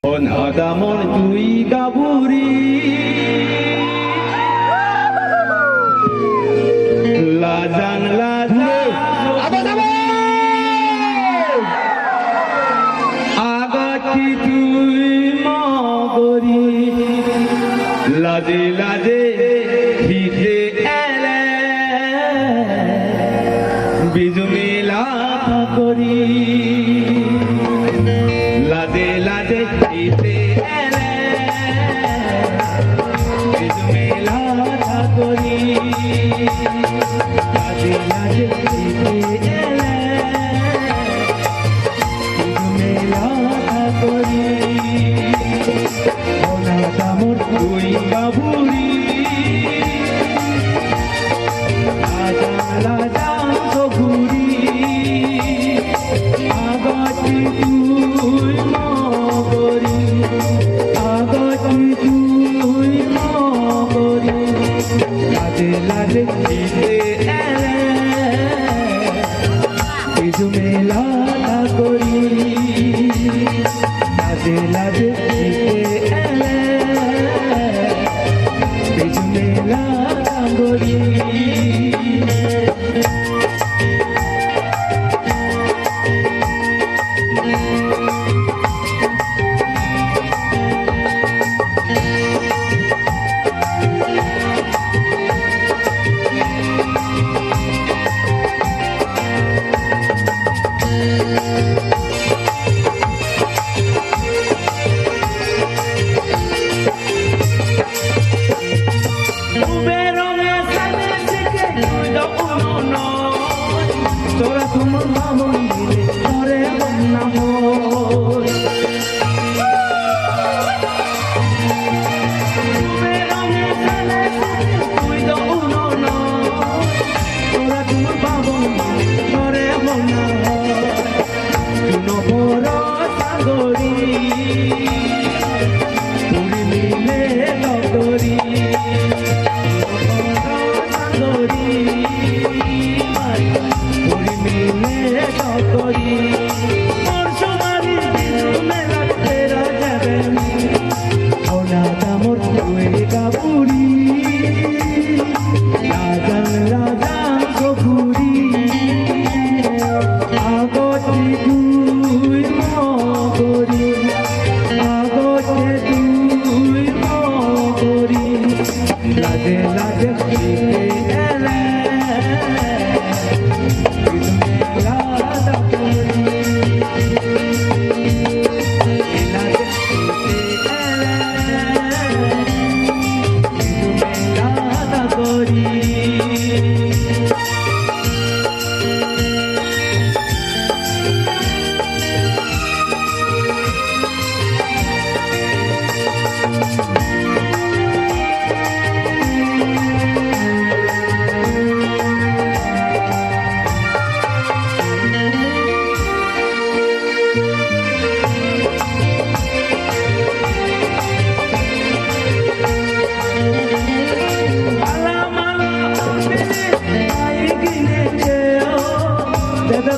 অনাদামন তুই গাবুরি লাজান লাজান আগতি তুই মগরি লাজে লাজে হিতে এলে বিজু মেলা করি লাজে লাজে হিতে এলে বিজু মেলা করি লাজে লাজে হিতে এলে বিজু মেলা করি অনাদামন তুই বাবুরি লাজা লাজা ঘুরি আগতি তুই মগরি আগতি তুই মগরি লাজে লাজে হিতে এলে বিজু মেলা করি লাজে লাজে হিতে এলে বিজু মেলা করি তোরা তোমার মামন দিলে ধরে নাম তুই তো তোরা তোমার বাবন ধরে নবর সাগরী পুরি মিলে নগরী সাগরী করি মরশুমারি বিজু মেলা তেরা যাবে অনাদামন তুই গাবুরি লাজান লাজান ঘুরি আগতি তুই মগরি আগতি তুই মগরি লাজে লাজে এলে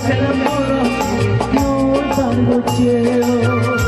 se enamoró, no tango cielo.